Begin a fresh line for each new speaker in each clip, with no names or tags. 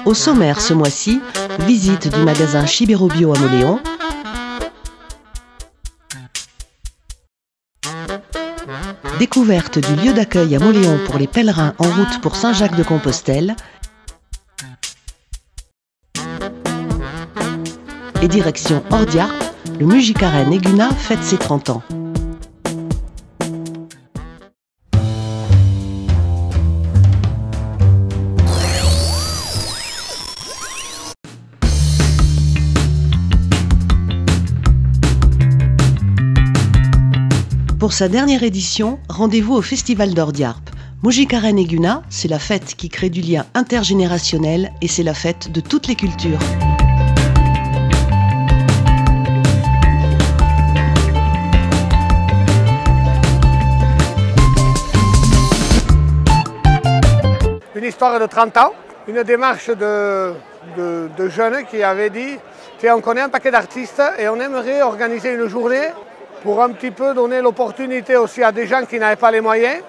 Au sommaire ce mois-ci, visite du magasin Chibero Bio à Mauléon, découverte du lieu d'accueil à Mauléon pour les pèlerins en route pour Saint-Jacques-de-Compostelle et direction Ordiart, le Mujikaren Eguna fête ses 30 ans. Pour sa dernière édition, rendez-vous au Festival d'Ordiart. Mujikaren Eguna, c'est la fête qui crée du lien intergénérationnel et c'est la fête de toutes les cultures.
Une histoire de 30 ans, une démarche de jeunes qui avaient dit « on connaît un paquet d'artistes et on aimerait organiser une journée pour un petit peu donner l'opportunité aussi à des gens qui n'avaient pas les moyens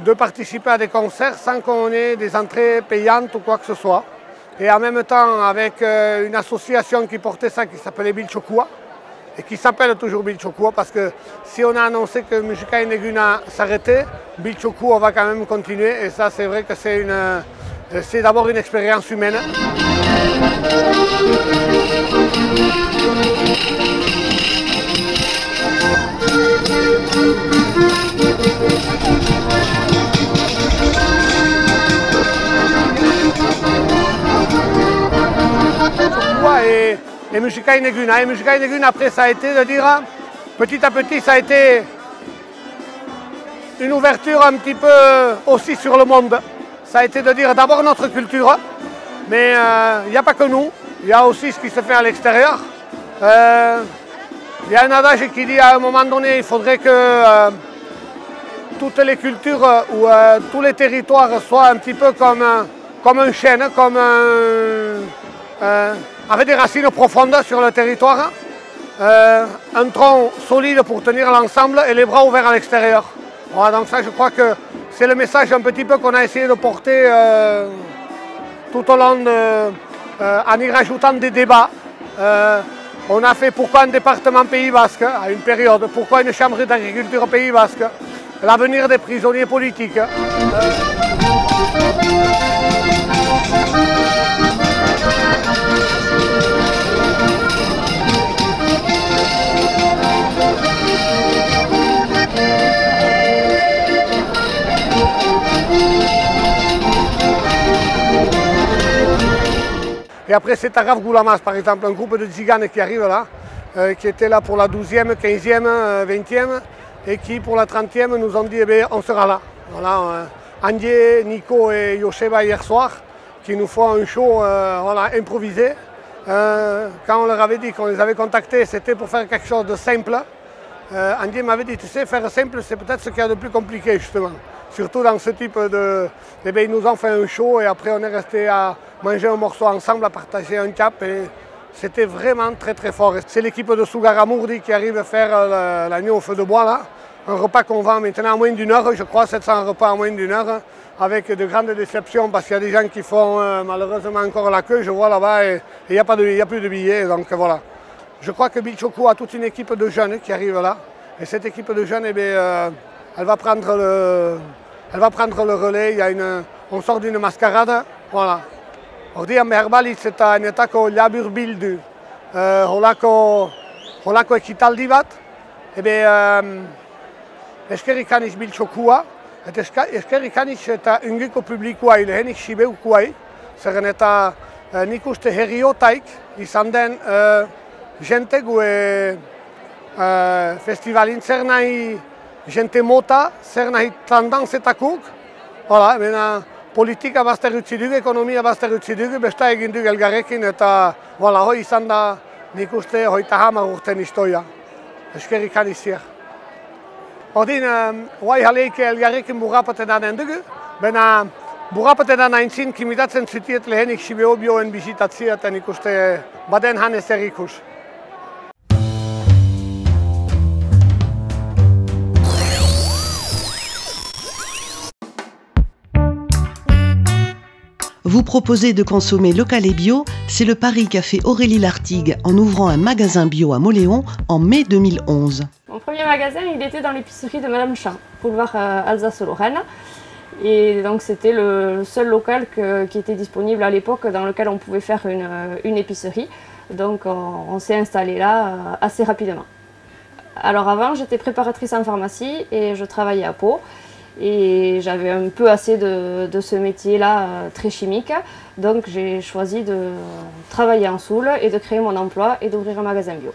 de participer à des concerts sans qu'on ait des entrées payantes ou quoi que ce soit. » Et en même temps avec une association qui portait ça qui s'appelait Bilchokua et qui s'appelle toujours Bilchokua parce que si on a annoncé que Mujikaren Eguna s'arrêtait, Bilchokua va quand même continuer et ça c'est vrai que c'est d'abord une expérience humaine. Et Mujikaren Eguna. Et Mujikaren Eguna, après, ça a été de dire, petit à petit, ça a été une ouverture un petit peu aussi sur le monde. Ça a été de dire d'abord notre culture, mais il n'y a pas que nous, il y a aussi ce qui se fait à l'extérieur. Il y a un adage qui dit à un moment donné, il faudrait que toutes les cultures ou tous les territoires soient un petit peu comme un chêne, avec des racines profondes sur le territoire, un tronc solide pour tenir l'ensemble et les bras ouverts à l'extérieur. Voilà, donc ça je crois que c'est le message un petit peu qu'on a essayé de porter tout au long en y rajoutant des débats. On a fait pourquoi un département Pays Basque à une période, pourquoi une chambre d'agriculture Pays Basque, l'avenir des prisonniers politiques. Et après c'est Taraf Goulamas par exemple, un groupe de tziganes qui arrive là, qui était là pour la 12e, 15e, 20e et qui pour la 30e nous ont dit eh bien, on sera là. Voilà, Andier, Nico et Yosheba hier soir qui nous font un show voilà, improvisé. Quand on leur avait dit qu'on les avait contactés, c'était pour faire quelque chose de simple. Andier m'avait dit, tu sais, faire simple, c'est peut-être ce qu'il y a de plus compliqué justement. Surtout dans ce type de... Eh bien, ils nous ont fait un show et après on est resté à manger un morceau ensemble, à partager un cap et c'était vraiment très très fort. C'est l'équipe de Sougara-Mourdi qui arrive à faire la nuit au feu de bois là. Un repas qu'on vend maintenant en moins d'une heure, je crois, 700 repas en moins d'une heure, avec de grandes déceptions parce qu'il y a des gens qui font malheureusement encore la queue, je vois là-bas, et il n'y a plus de billets, donc voilà. Je crois que Bilchokua a toute une équipe de jeunes qui arrive là, et cette équipe de jeunes, eh bien, elle va prendre le relais, on sort d'une mascarade, voilà. Ordian berbalitz eta netako labur bildu, holako ekitaldi bat, ebe eskerrik aniz Bilchokua, eta eskerrik aniz eta ungiko publikoai, lehenik Sibeukoai, zerren eta nik uste herriotaik izan den jente gue festivalin zer nahi jente mota, zer nahi tandanzetakuk, voilà, politika bazter utzi dugu, ekonomia bazter utzi dugu, besta egin dugu elgarrekin eta voilà, hoi izan da nik uste 30 urten historia. Eskerrik anizier. Ordin, guai jaleike elgarrekin burrapaten anen dugu, bena burrapaten aintzin kimitatzen zutiet lehenik Chibero Bioen bisitatzia eta nik uste baden han ezer ikus.
Vous proposez de consommer local et bio, c'est le pari qu'a fait Aurélie Lartigue en ouvrant un magasin bio à Mauléon en mai 2011.
Mon premier magasin, il était dans l'épicerie de Madame Champ, boulevard Alsace-Lorraine. Et donc c'était le seul local qui était disponible à l'époque dans lequel on pouvait faire une épicerie. Donc on s'est installé là assez rapidement. Alors avant, j'étais préparatrice en pharmacie et je travaillais à Pau. Et j'avais un peu assez de ce métier-là très chimique. Donc j'ai choisi de travailler en Soule et de créer mon emploi et d'ouvrir un magasin bio.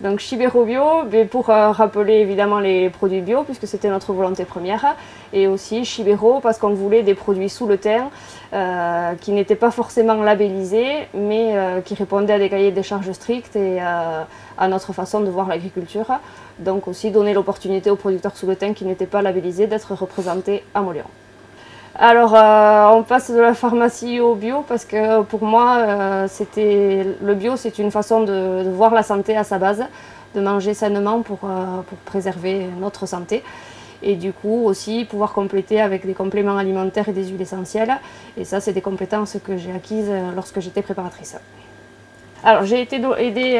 Donc Chibero Bio, pour rappeler évidemment les produits bio, puisque c'était notre volonté première, et aussi Chibero parce qu'on voulait des produits sous le thym qui n'étaient pas forcément labellisés, mais qui répondaient à des cahiers des charges stricts et à notre façon de voir l'agriculture. Donc aussi donner l'opportunité aux producteurs sous le thym qui n'étaient pas labellisés d'être représentés à Mauléon. Alors on passe de la pharmacie au bio parce que pour moi le bio c'est une façon de voir la santé à sa base, de manger sainement pour préserver notre santé et du coup aussi pouvoir compléter avec des compléments alimentaires et des huiles essentielles et ça c'est des compétences que j'ai acquises lorsque j'étais préparatrice. Alors j'ai été aidée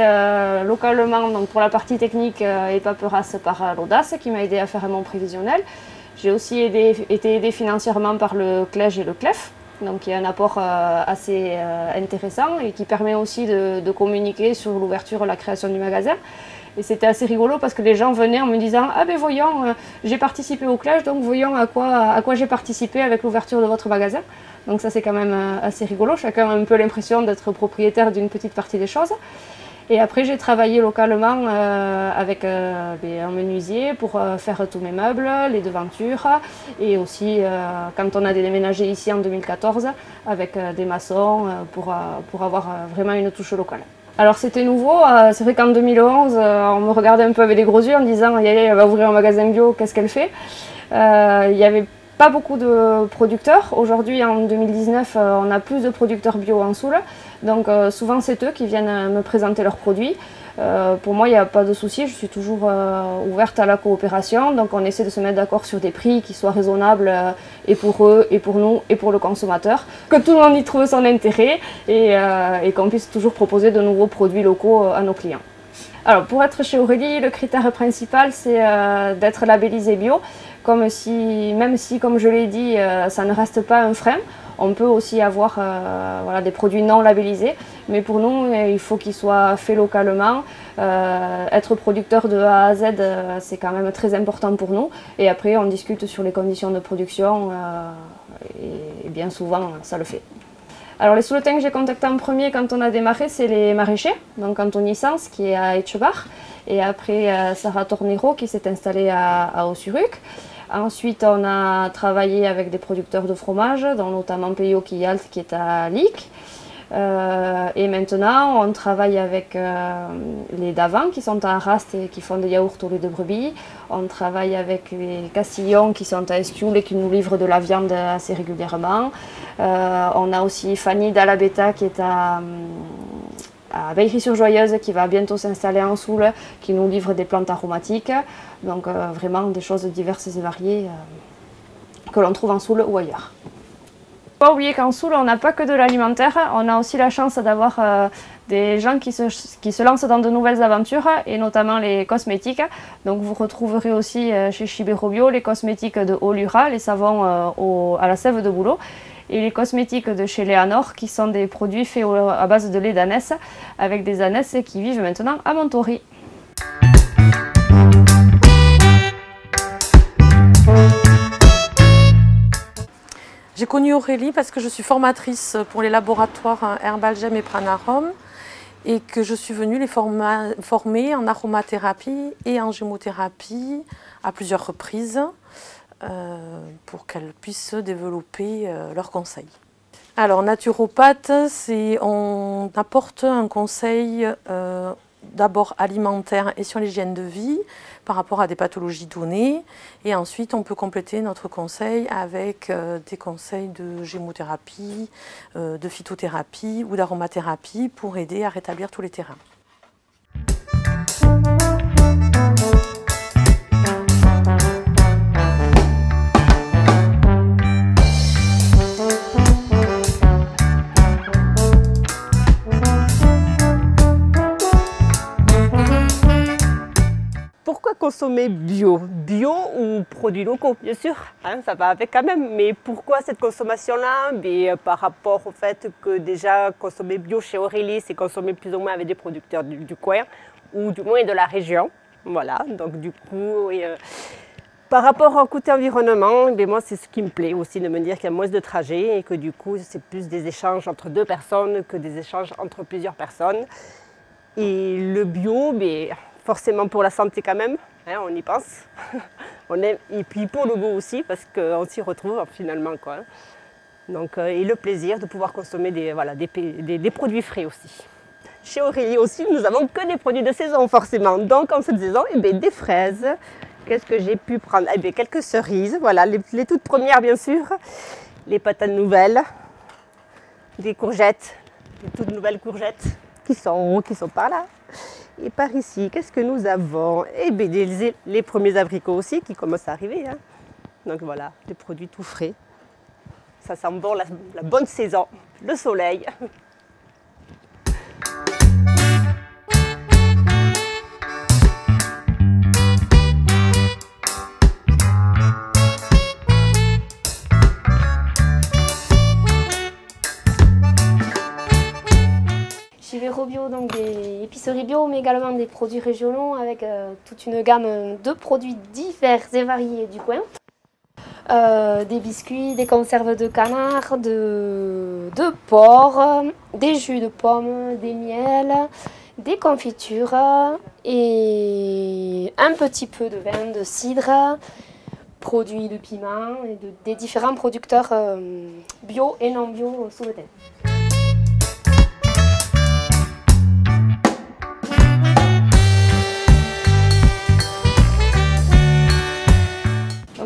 localement donc pour la partie technique et paperasse par l'Audace qui m'a aidée à faire mon prévisionnel. J'ai aussi été aidée financièrement par le CLEJ et le CLEF, donc il y a un apport assez intéressant et qui permet aussi de communiquer sur l'ouverture et la création du magasin. Et c'était assez rigolo parce que les gens venaient en me disant « Ah ben voyons, j'ai participé au CLEJ, donc voyons à quoi j'ai participé avec l'ouverture de votre magasin ». Donc ça c'est quand même assez rigolo, chacun a un peu l'impression d'être propriétaire d'une petite partie des choses. Et après, j'ai travaillé localement avec un menuisier pour faire tous mes meubles, les devantures et aussi quand on a déménagé ici en 2014 avec des maçons pour avoir vraiment une touche locale. Alors c'était nouveau, c'est vrai qu'en 2011, on me regardait un peu avec des gros yeux en disant « elle va ouvrir un magasin bio, qu'est-ce qu'elle fait ?» Il y avait pas beaucoup de producteurs. Aujourd'hui, en 2019, on a plus de producteurs bio en Soule. Donc souvent, c'est eux qui viennent me présenter leurs produits. Pour moi, il n'y a pas de souci. Je suis toujours ouverte à la coopération. Donc on essaie de se mettre d'accord sur des prix qui soient raisonnables et pour eux, et pour nous, et pour le consommateur. Que tout le monde y trouve son intérêt et qu'on puisse toujours proposer de nouveaux produits locaux à nos clients. Alors pour être chez Aurélie, le critère principal, c'est d'être labellisé bio. Même si, comme je l'ai dit, ça ne reste pas un frein, on peut aussi avoir des produits non labellisés. Mais pour nous, il faut qu'ils soient faits localement. Être producteur de A à Z, c'est quand même très important pour nous. Et après, on discute sur les conditions de production et bien souvent, ça le fait. Alors les sous-le-thym que j'ai contactés en premier quand on a démarré, c'est les maraîchers, donc Anthony Sens qui est à Etchebar, et après Sarah Tornero qui s'est installée à Ossuruc. Ensuite, on a travaillé avec des producteurs de fromage, dont notamment Peyo Kiyalt qui est à Lic. Et maintenant, on travaille avec les Davant qui sont à Arrast et qui font des yaourts au lait de brebis. On travaille avec les Castillons qui sont à Esquioul et qui nous livrent de la viande assez régulièrement. On a aussi Fanny d'Alabeta qui est à Veillerie-sur-Joyeuse qui va bientôt s'installer en Soule, qui nous livre des plantes aromatiques. Donc vraiment des choses diverses et variées que l'on trouve en Soule ou ailleurs. Il ne faut pas oublier qu'en Soule, on n'a pas que de l'alimentaire, on a aussi la chance d'avoir des gens qui se lancent dans de nouvelles aventures, et notamment les cosmétiques. Donc vous retrouverez aussi chez Chibero Bio les cosmétiques de Olura, les savons à la sève de bouleau, et les cosmétiques de chez Léanor, qui sont des produits faits à base de lait d'ânesse, avec des ânesses qui vivent maintenant à Montory.
J'ai connu Aurélie parce que je suis formatrice pour les laboratoires Herbalgem et Pranarom et que je suis venue les former en aromathérapie et en gémothérapie à plusieurs reprises pour qu'elles puissent développer leurs conseils. Alors naturopathe, on apporte un conseil d'abord alimentaire et sur l'hygiène de vie par rapport à des pathologies données, et ensuite on peut compléter notre conseil avec des conseils de gémothérapie, de phytothérapie ou d'aromathérapie pour aider à rétablir tous les terrains.
consommer bio. Bio ou produits locaux, bien sûr, hein, ça va avec quand même. Mais pourquoi cette consommation-là? Par rapport au fait que déjà consommer bio chez Aurélie, c'est consommer plus ou moins avec des producteurs du coin ou du moins de la région. Voilà, donc du coup, par rapport au côté environnement, moi c'est ce qui me plaît aussi de me dire qu'il y a moins de trajets et que du coup c'est plus des échanges entre deux personnes que des échanges entre plusieurs personnes. Et le bio, forcément pour la santé quand même, hein, on y pense. Et puis pour le goût aussi, parce qu'on s'y retrouve finalement, quoi. Donc, et le plaisir de pouvoir consommer des produits frais aussi. Chez Aurélie aussi, nous n'avons que des produits de saison forcément. Donc en cette saison, des fraises. Qu'est-ce que j'ai pu prendre? Quelques cerises, voilà, les toutes premières bien sûr. Les patates nouvelles, des courgettes, les toutes nouvelles courgettes qui sont par là. Et par ici, qu'est-ce que nous avons? Les premiers abricots aussi qui commencent à arriver. Hein. Donc voilà, des produits tout frais. Ça sent bon la bonne saison, le soleil.
Chibero Bio, donc des épiceries bio, mais également des produits régionaux avec toute une gamme de produits divers et variés du coin. Des biscuits, des conserves de canard, de porc, des jus de pommes, des miels, des confitures et un petit peu de vin, de cidre, produits de piment et des différents producteurs bio et non bio sous le thème.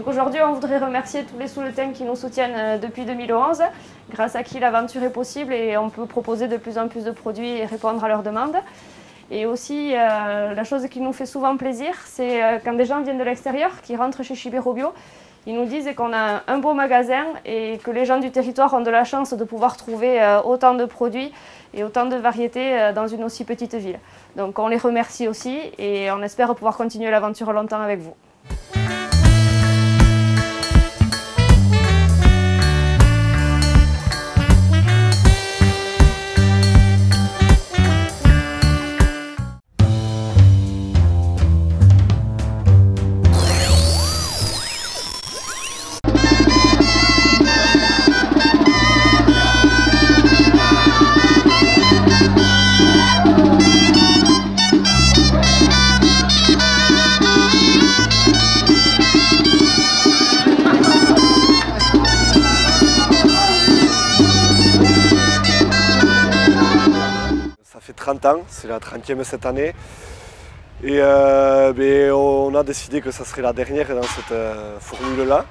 Aujourd'hui, on voudrait remercier tous les sous-le-thème qui nous soutiennent depuis 2011, grâce à qui l'aventure est possible et on peut proposer de plus en plus de produits et répondre à leurs demandes. Et aussi, la chose qui nous fait souvent plaisir, c'est quand des gens viennent de l'extérieur, qui rentrent chez Chibero Bio, ils nous disent qu'on a un beau magasin et que les gens du territoire ont de la chance de pouvoir trouver autant de produits et autant de variétés dans une aussi petite ville. Donc on les remercie aussi et on espère pouvoir continuer l'aventure longtemps avec vous.
Ça fait 30 ans, c'est la 30e cette année. Et on a décidé que ça serait la dernière dans cette formule-là.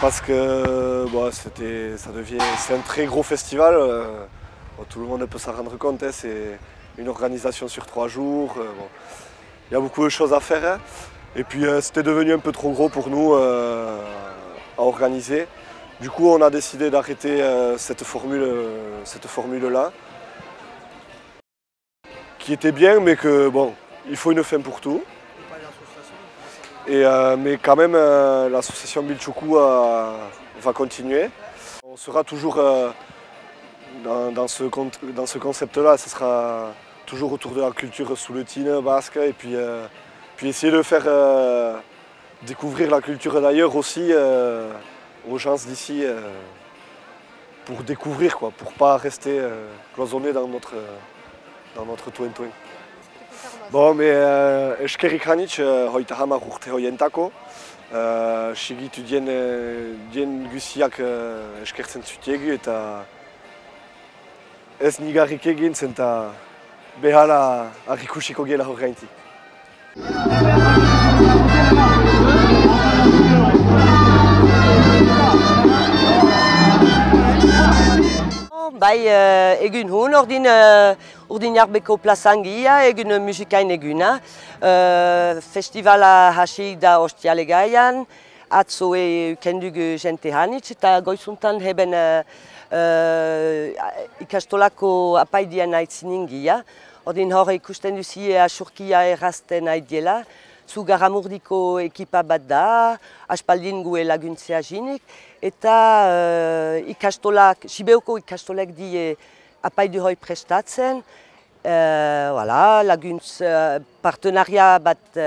Parce que c'est un très gros festival. Tout le monde peut s'en rendre compte. Hein, c'est une organisation sur 3 jours. Il y a beaucoup de choses à faire. Hein. Et puis c'était devenu un peu trop gros pour nous à organiser. Du coup, on a décidé d'arrêter cette formule-là. Qui était bien, mais que bon, il faut une fin pour tout. Mais quand même, l'association Bilchoku va continuer. On sera toujours dans ce concept-là, ce sera toujours autour de la culture souletine, basque, et puis essayer de faire découvrir la culture d'ailleurs aussi aux gens d'ici, pour découvrir, quoi, pour ne pas rester cloisonné dans notre toin-toin. Bon, mais eskerrik hanitz hogeita hamar urte horientako. Segitu dien guziak eskertzen zutiegu eta ez nigarrik egin zen eta behala arrikusiko gela horreintik.
Bai, egun hun, ordin jarbeko plazan gia, egun musikain eguna. Festivala hasi da ostiale gaian, atzo kendugu jente hanitz, eta goizuntan heben ikastolako apaidian aitzinin gia. Ordin hor ikusten duzi asurkia errazten aidiela, atzu garamurdiko ekipa bat da, aspaldin gu laguntzea jinik, eta ikastolak, Sibeuko ikastolak die apaidu hoi prestatzen, laguntz partenaria bat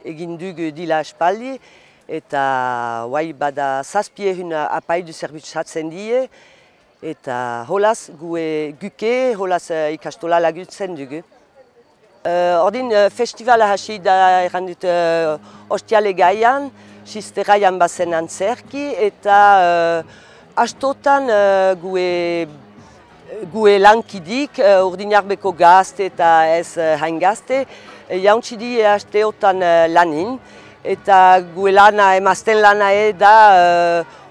egin dugu dila aspaldi, eta bada zazpiehun apaidu zerbitzatzen die, eta holaz guke, holaz ikastola laguntzen dugu. Ordin festivala hasi da errandut ostiale gaian, Sisteraian bazen antzerki, eta astotan gue lankidik, urdinarbeko gazte eta ez hain gazte, jauntzi di asteotan lanin, eta gue lana, emazten lana da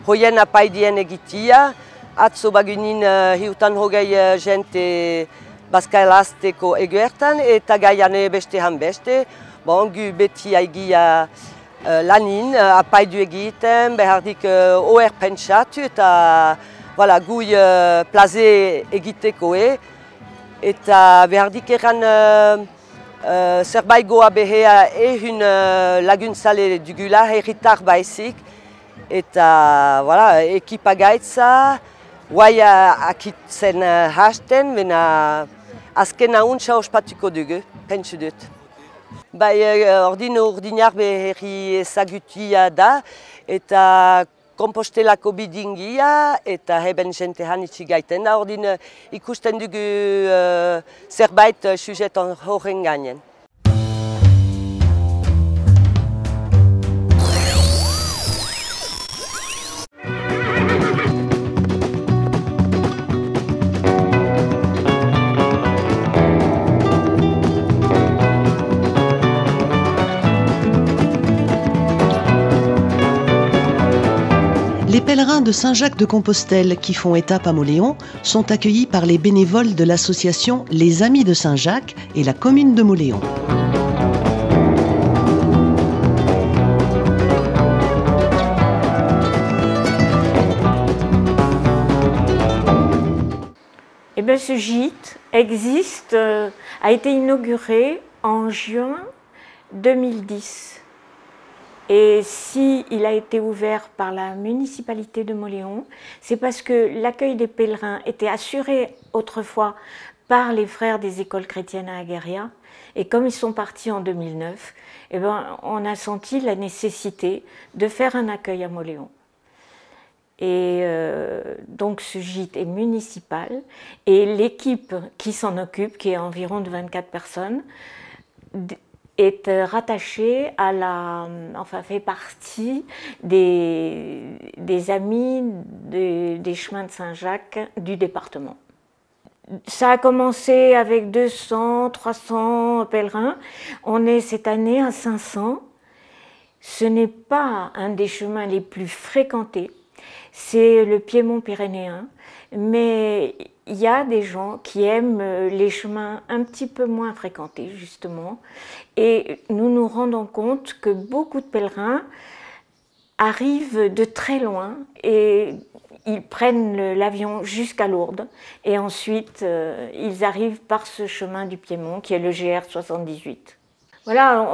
hoien apaidien egitia, atzo bagunin hiutan hogei jente bazkaelazteko eguertan, eta gaian beste han beste, gu beti aigia lanin, apaidu egiten, behardik oer pentsatu, eta gui plaze egiteko eta behardik eran zerbait goa behea ehun laguntzale dugula, herritar baizik, eta ekipa gaitza, guai akitzen hasten, bena azken hauntza ospatuko dugu, pentsu dut. Ordinar beherri ezagutia da, eta Kompostelako bidingia eta heben jente hanitzi gaiten da, ordin ikusten dugu zerbait sujeton horren gainen.
Les pèlerins de Saint-Jacques-de-Compostelle qui font étape à Mauléon sont accueillis par les bénévoles de l'association Les Amis de Saint-Jacques et la commune de Mauléon.
Ce gîte existe, a été inauguré en juin 2010. Et s'il a été ouvert par la municipalité de Mauléon, c'est parce que l'accueil des pèlerins était assuré autrefois par les frères des écoles chrétiennes à Agueria. Et comme ils sont partis en 2009, on a senti la nécessité de faire un accueil à Mauléon. Et donc ce gîte est municipal et l'équipe qui s'en occupe, qui est environ de 24 personnes, est rattachée à fait partie des amis des chemins de Saint-Jacques du département. Ça a commencé avec 200, 300 pèlerins. On est cette année à 500. Ce n'est pas un des chemins les plus fréquentés. C'est le Piémont pyrénéen. Mais il y a des gens qui aiment les chemins un petit peu moins fréquentés, justement. Et nous nous rendons compte que beaucoup de pèlerins arrivent de très loin et ils prennent l'avion jusqu'à Lourdes. Et ensuite, ils arrivent par ce chemin du Piémont, qui est le GR 78. Voilà,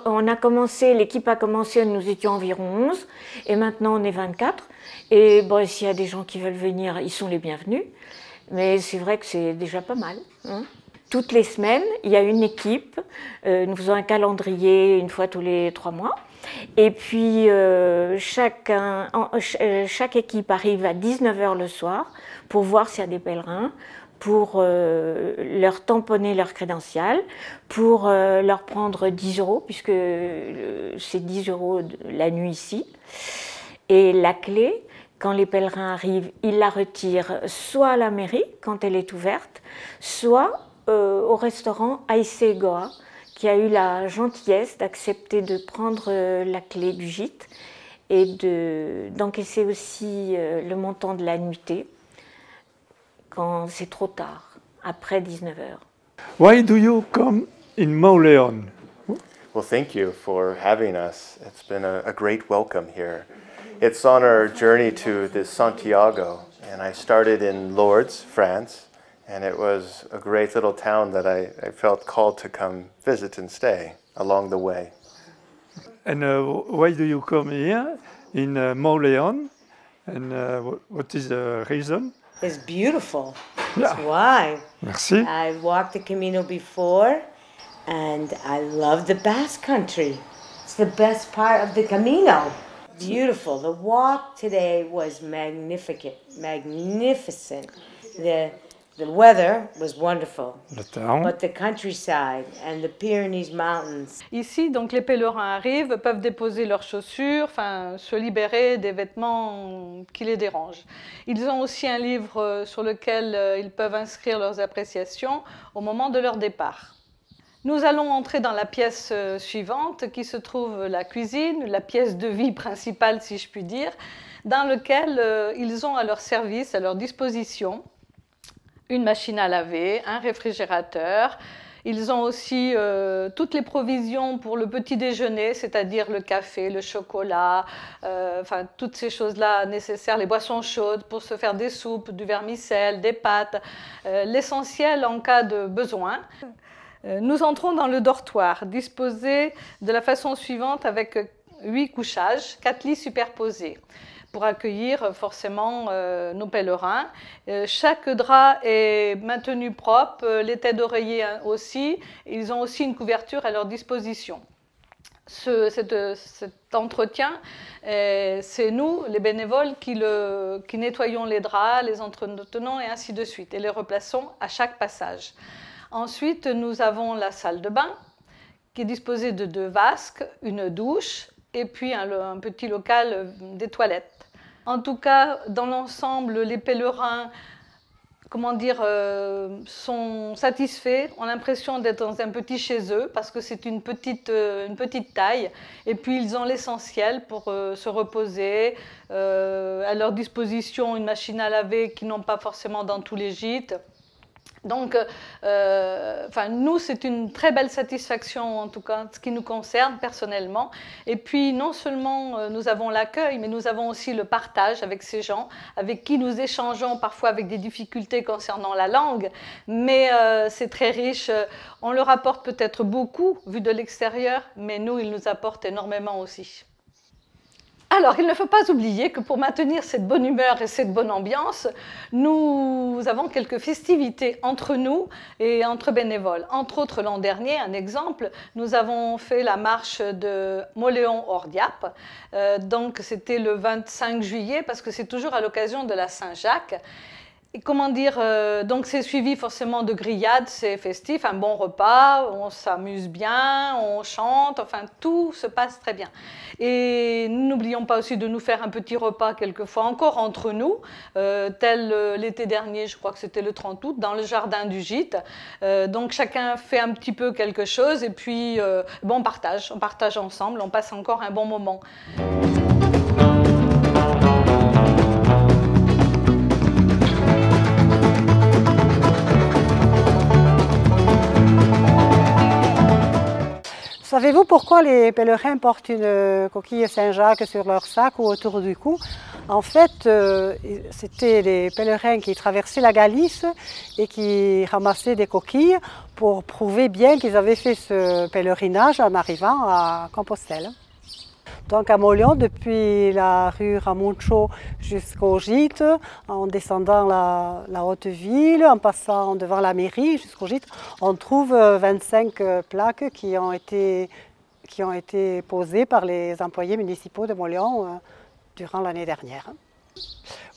on a commencé, l'équipe a commencé, nous étions environ 11, et maintenant on est 24. Et bon, s'il y a des gens qui veulent venir, ils sont les bienvenus. Mais c'est vrai que c'est déjà pas mal. Toutes les semaines, il y a une équipe. Nous faisons un calendrier une fois tous les 3 mois. Et puis, chaque équipe arrive à 19h le soir pour voir s'il y a des pèlerins, pour leur tamponner leur crédential, pour leur prendre 10 €, puisque c'est 10 € la nuit ici. Et la clé, quand les pèlerins arrivent, ils la retirent soit à la mairie, quand elle est ouverte, soit au restaurant Aïssé Goa, qui a eu la gentillesse d'accepter de prendre la clé du gîte et d'encaisser aussi le montant de la nuitée quand c'est trop tard, après 19h.
Why do you come in Mauléon?
Well, thank you for having us. It's been a great welcome here. It's on our journey to the Santiago, and I started in Lourdes, France, and it was a great little town that I felt called to come visit and stay along the way.
And why do you come here in Mauléon? And what is the reason?
It's beautiful.
Yeah.
That's why.
Merci.
I walked the Camino before, and I love the Basque Country. It's the best part of the Camino. Beautiful. The walk today was magnificent. The weather was wonderful, but the countryside and the Pyrenees Mountains.
Ici, donc, les pèlerins arrivent, peuvent déposer leurs chaussures, enfin, se libérer des vêtements qui les dérangent. Ils ont aussi un livre sur lequel ils peuvent inscrire leurs appréciations au moment de leur départ. Nous allons entrer dans la pièce suivante qui se trouve la cuisine, la pièce de vie principale si je puis dire, dans laquelle ils ont à leur service, à leur disposition, une machine à laver, un réfrigérateur. Ils ont aussi toutes les provisions pour le petit déjeuner, c'est-à-dire le café, le chocolat, enfin toutes ces choses-là nécessaires, les boissons chaudes pour se faire des soupes, du vermicelle, des pâtes, l'essentiel en cas de besoin. Nous entrons dans le dortoir, disposé de la façon suivante avec 8 couchages, 4 lits superposés, pour accueillir forcément nos pèlerins. Chaque drap est maintenu propre, les têtes d'oreiller aussi. Ils ont aussi une couverture à leur disposition. Cet entretien, c'est nous, les bénévoles, qui nettoyons les draps, les entretenons et ainsi de suite, et les replaçons à chaque passage. Ensuite, nous avons la salle de bain, qui est disposée de 2 vasques, une douche, et puis un petit local des toilettes. En tout cas, dans l'ensemble, les pèlerins, sont satisfaits, ont l'impression d'être dans un petit chez eux, parce que c'est une petite taille, et puis ils ont l'essentiel pour se reposer, à leur disposition une machine à laver qu'ils n'ont pas forcément dans tous les gîtes. Donc, nous, c'est une très belle satisfaction, en tout cas, ce qui nous concerne personnellement. Et puis, non seulement nous avons l'accueil, mais nous avons aussi le partage avec ces gens, avec qui nous échangeons parfois avec des difficultés concernant la langue, mais c'est très riche. On leur apporte peut-être beaucoup, vu de l'extérieur, mais nous, ils nous apportent énormément aussi. Alors, il ne faut pas oublier que pour maintenir cette bonne humeur et cette bonne ambiance, nous avons quelques festivités entre nous et entre bénévoles. Entre autres, l'an dernier, un exemple, nous avons fait la marche de Mauléon-Ordiap. Donc, c'était le 25 juillet, parce que c'est toujours à l'occasion de la Saint-Jacques. Et donc c'est suivi forcément de grillades, c'est festif, un bon repas, on s'amuse bien, on chante, enfin tout se passe très bien. Et n'oublions pas aussi de nous faire un petit repas quelquefois encore entre nous, tel l'été dernier, je crois que c'était le 30 août, dans le jardin du gîte. Donc chacun fait un petit peu quelque chose et puis on partage ensemble, on passe encore un bon moment.
Savez-vous pourquoi les pèlerins portent une coquille Saint-Jacques sur leur sac ou autour du cou? En fait, c'était les pèlerins qui traversaient la Galice et qui ramassaient des coquilles pour prouver bien qu'ils avaient fait ce pèlerinage en arrivant à Compostelle. Donc à Mauléon, depuis la rue Ramuncho jusqu'au gîte, en descendant la haute ville, en passant devant la mairie jusqu'au gîte, on trouve 25 plaques qui ont été posées par les employés municipaux de Mauléon durant l'année dernière.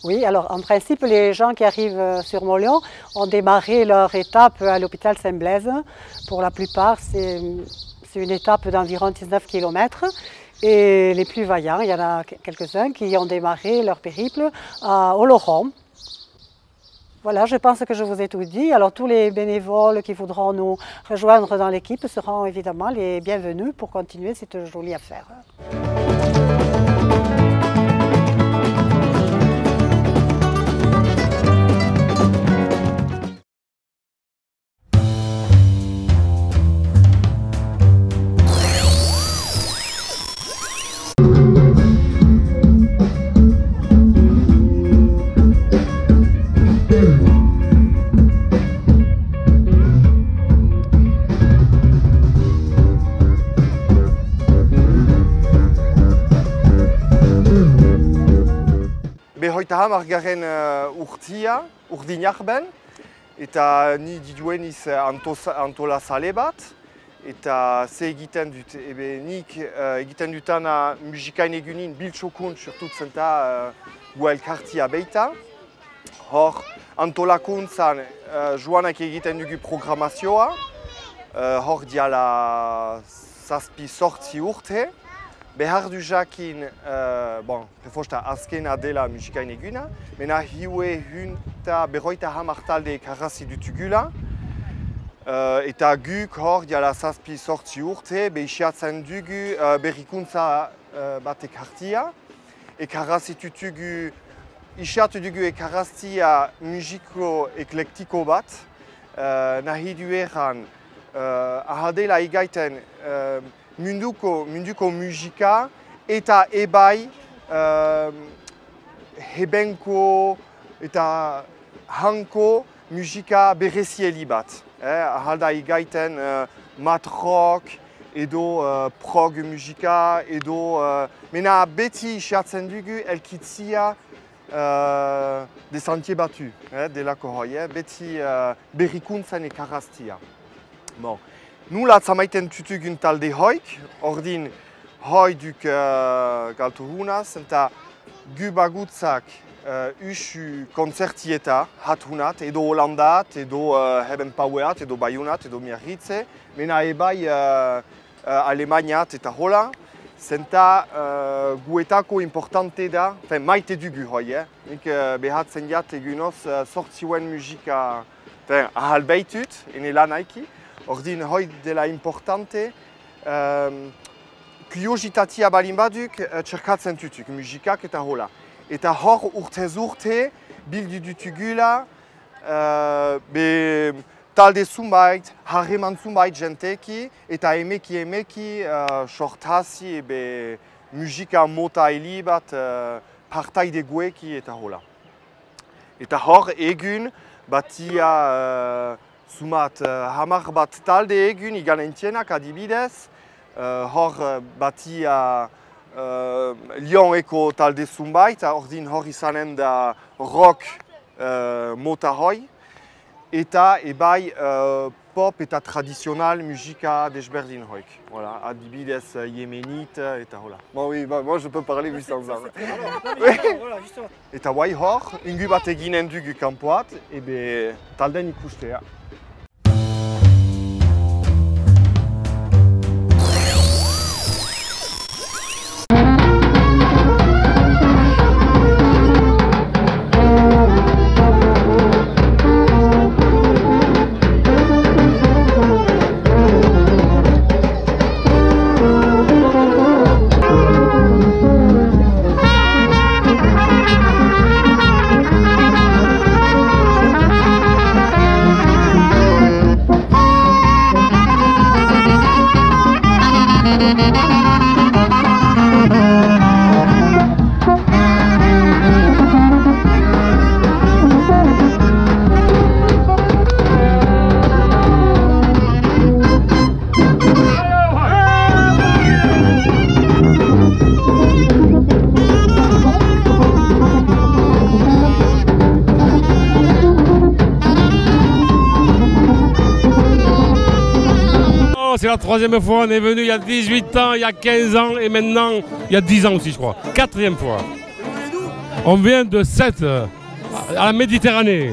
Oui, alors en principe, les gens qui arrivent sur Mauléon ont démarré leur étape à l'hôpital Saint-Blaise. Pour la plupart, c'est une étape d'environ 19 km. Et les plus vaillants, il y en a quelques-uns qui ont démarré leur périple à Oloron. Voilà, je pense que je vous ai tout dit. Alors tous les bénévoles qui voudront nous rejoindre dans l'équipe seront évidemment les bienvenus pour continuer cette jolie affaire.
hamargarren urtia, urdinak ben, eta ni didueniz antolazale bat, eta ze egiten dut, nik egiten dutana musikain egunin biltxokun surtutzen eta gu elkartia beita. Hor, antolakuntzan joanak egiten dugu programazioa, hor diala 7-8 urte. Behar du jakin, prefosta azkena dela musikain eguna, mena hiue hunta berroita hamartalde ekarrazi dutugula. Eta guk hor diala 7-8 urte, behiatzen dugu berrikuntza bat ekartia. Ekarrazi dutugu, isiatu dugu ekarraztia musiko eklektiko bat. Nahi du eran, ahadela egaiten munduko musika eta ebai hebenko eta hanko musika berezieli bat. Ahalda egaiten mat rock edo prog musika edo mena beti isiatzen dugu elkitzia de Sentier Battu, delako hoi, beti berrikuntzan ekarraztia. Bon. Nula zamaiten tutugun talde hoik, ordin hoi duk galtuhunaz, eta gu bagutzak usu konzertieta hatunat, edo Holandat, edo Heben Paueat, edo Bayunat, edo Miarritze, mena ebai Alemaniat eta hola, zenta guetako importante da, maite dugu hoi, nik behatzen jat egunoz sortzioen musika ahal beitut, ene lan haiki. Ordin hoi dela importante, kuriositatea balin baduk txerkatzen tutuk, musikak eta hola. Eta hor urtez urte bildu dutugula talde zunbait, harreman zunbait jenteki, eta emeki sortazi musika mota heli bat partaide gueki eta hola. Eta hor egun batia Zumat, hamar bat talde egun igan entienak adibidez, hor batia Lyon-eko talde zunbait, ordin hor izanen da rock mota hoi, eta ebai pop eta tradizional musika desberdin hoik. Voilà, adibidez yemenit eta hola. Bon, oui, moi je peux parler 800 ans. Eta guai hor, ingu bat eginen dugu kanpoat, ebe talden ikustea.
C'est la troisième fois, on est venu il y a 18 ans, il y a 15 ans et maintenant il y a 10 ans aussi je crois. Quatrième fois. On vient de Sète, à la Méditerranée.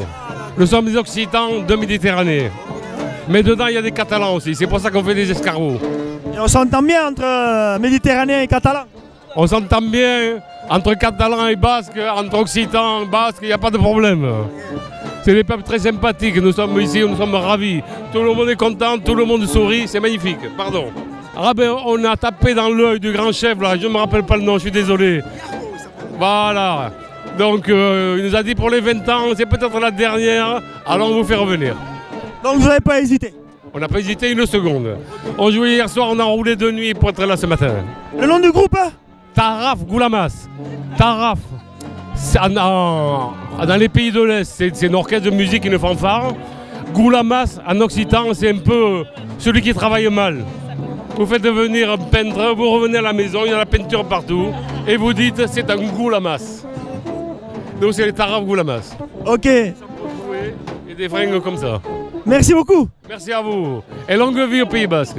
Nous sommes des Occitans de Méditerranée. Mais dedans il y a des Catalans aussi, c'est pour ça qu'on fait des escargots.
Et on s'entend bien entre Méditerranéens et Catalans?
On s'entend bien entre Catalans et Basques, entre Occitans et Basques, il n'y a pas de problème. C'est des peuples très sympathiques, nous sommes ici, nous sommes ravis. Tout le monde est content, tout le monde sourit, c'est magnifique. Pardon. Ah ben, on a tapé dans l'œil du grand chef, là, je ne me rappelle pas le nom, je suis désolé. Voilà. Donc, il nous a dit pour les 20 ans, c'est peut-être la dernière, alors on vous fait revenir.
Donc vous n'avez pas hésité?
On n'a pas hésité une seconde. On jouait hier soir, on a roulé de nuit pour être là ce matin.
Le nom du groupe?
Taraf Goulamas. Taraf. Dans les pays de l'Est, c'est une orchestre de musique, une fanfare. Goulamas, en occitan, c'est un peu celui qui travaille mal. Vous faites venir un peintre, vous revenez à la maison, il y a la peinture partout, et vous dites c'est un goulamas. Donc c'est les tarabes goulamas.
Ok.
Et des fringues comme ça.
Merci beaucoup.
Merci à vous. Et longue vie au Pays Basque.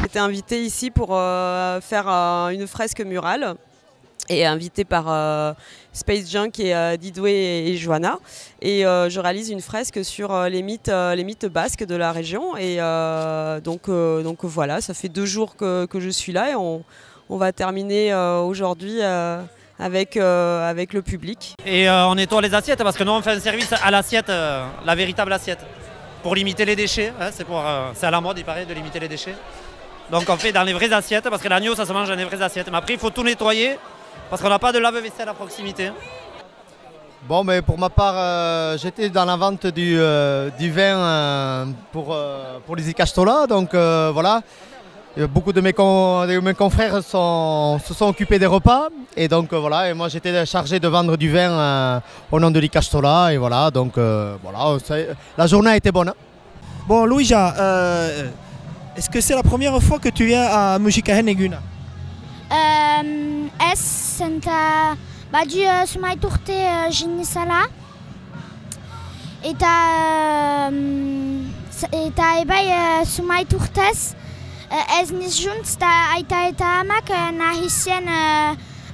J'étais invitée ici pour faire une fresque murale et invitée par Space Junk et Didoué et Johanna. Et je réalise une fresque sur les mythes basques de la région. Et donc voilà, ça fait 2 jours que je suis là et on va terminer aujourd'hui avec le public.
Et on nettoie les assiettes parce que nous on fait un service à l'assiette, la véritable assiette, pour limiter les déchets. Hein, c'est à la mode, il paraît, de limiter les déchets. Donc on fait dans les vraies assiettes, parce que l'agneau ça se mange dans les vraies assiettes. Mais après il faut tout nettoyer, parce qu'on n'a pas de lave-vaisselle à proximité.
Bon, mais pour ma part, j'étais dans la vente du vin pour les Icastola, donc voilà. Beaucoup de mes confrères se sont occupés des repas, et donc voilà, et moi j'étais chargé de vendre du vin au nom de l'Icastola, et voilà, donc voilà, la journée a été bonne. Hein.
Bon, Louisa, est-ce que c'est la première fois que tu viens à Musikaren Eguna?
Senta baju sumai turte jinisala eta ebai sumai turtes ez niz juntz ta aita eta amak nahisien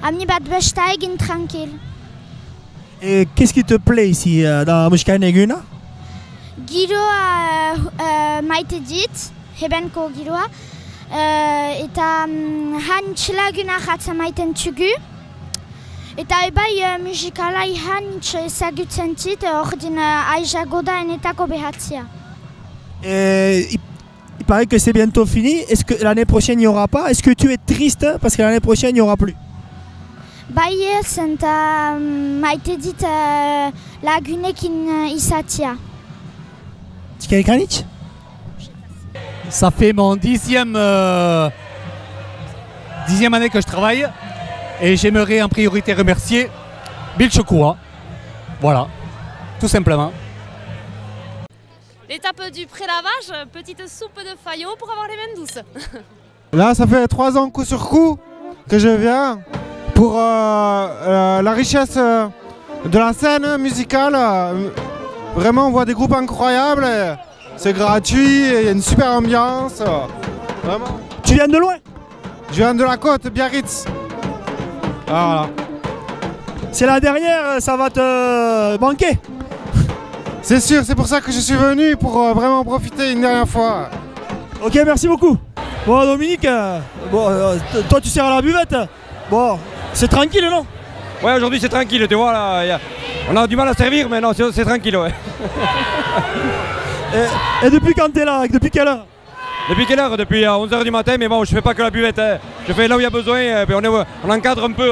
amni bat besta egin tranquille.
Et qu'est-ce qui te plaît ici dans Musikaren Eguna?
Giroa maite dit, hebenko giroa. Eta hanitxelaguna jatza maiten txugu. Eta ebai musikala hanitx ezagutzen tit, ordin aizago da enetako behatzia.
Il paraît que c'est bientôt fini. Est-ce que l'année prochaine il n'y aura pas? Est-ce que tu es triste parce que l'année prochaine il n'y aura plus?
Bai ez, eta maite dit lagunekin izatia.
Txikarik?
Ça fait mon 10e année que je travaille et j'aimerais en priorité remercier Bill Chokua. Voilà, tout simplement.
L'étape du pré-lavage, petite soupe de faillot pour avoir les mains douces.
Là, ça fait 3 ans coup sur coup que je viens pour la richesse de la scène musicale. Vraiment, on voit des groupes incroyables. C'est gratuit, il y a une super ambiance. Vraiment.
Tu viens de loin?
Je viens de la côte, Biarritz. Voilà.
C'est la dernière, ça va te manquer.
C'est sûr, c'est pour ça que je suis venu, pour vraiment profiter une dernière fois.
Ok, merci beaucoup. Bon, Dominique, toi tu sers à la buvette. Bon, c'est tranquille, non?
Ouais, aujourd'hui c'est tranquille, tu vois, là, on a du mal à servir, mais non, c'est tranquille, ouais.
Et depuis quand t'es là? Depuis quelle heure?
Depuis quelle heure? Depuis 11h du matin, mais bon, je fais pas que la buvette. Hein. Je fais là où il y a besoin, et puis on encadre un peu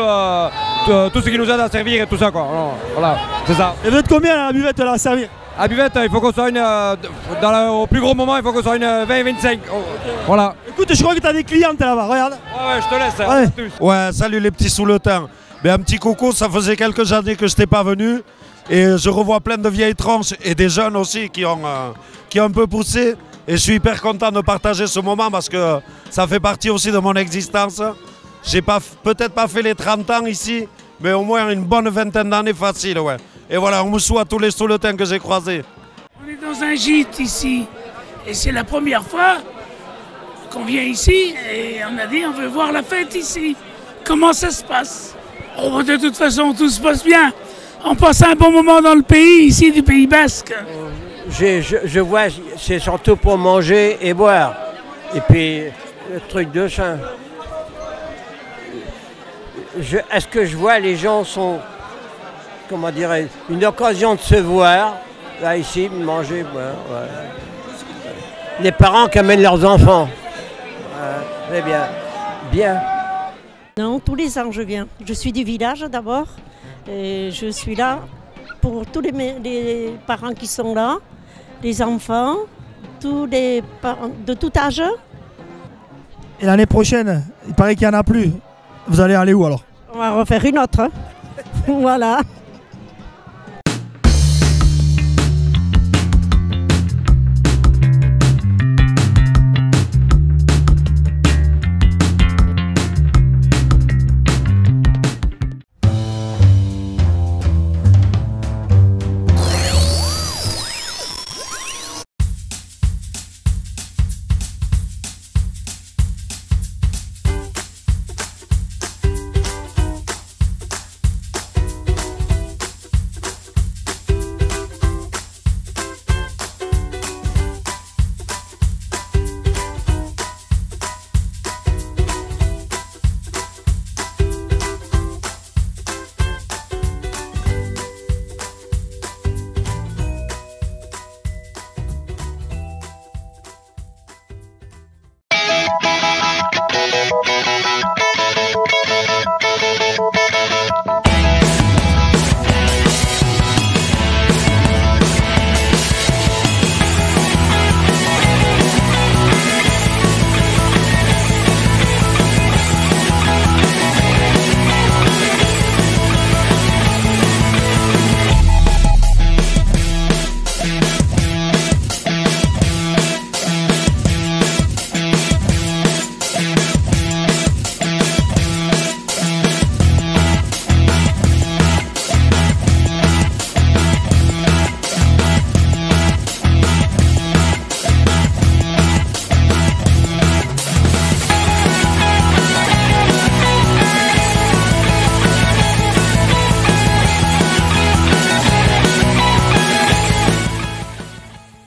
tout ce qui nous aide à servir et tout ça, quoi. Alors, voilà, c'est ça.
Et vous êtes combien à la buvette là, à servir?
À la buvette, il faut qu'on soit au plus gros moment, il faut qu'on soit une 20-25. Oh, voilà.
Écoute, je crois que t'as des clientes là-bas, regarde.
Ouais, je te laisse.
Ouais,
ouais, salut les petits sous le teint. Mais un petit coucou, ça faisait quelques années que je n'étais pas venu. Et je revois plein de vieilles tronches et des jeunes aussi qui ont un peu poussé. Et je suis hyper content de partager ce moment parce que ça fait partie aussi de mon existence. J'ai peut-être pas fait les 30 ans ici, mais au moins une bonne vingtaine d'années facile, ouais. Et voilà, on me souhaite tous les sous-le-temps que j'ai croisés.
On est dans un gîte ici, et c'est la première fois qu'on vient ici, et on a dit on veut voir la fête ici. Comment ça se passe? Oh, de toute façon, tout se passe bien. On passe un bon moment dans le pays, ici, du Pays Basque.
Je vois, c'est surtout pour manger et boire. Et puis, le truc de ça. Est-ce que je vois les gens sont, comment dirais, une occasion de se voir, là, ici, de manger, boire. Ouais. Les parents qui amènent leurs enfants. Très bien. Bien.
Non, tous les ans je viens. Je suis du village d'abord. Et je suis là pour tous les parents qui sont là, les enfants, tous les parents de tout âge.
Et l'année prochaine, il paraît qu'il n'y en a plus. Vous allez aller où alors?
On va refaire une autre. Voilà.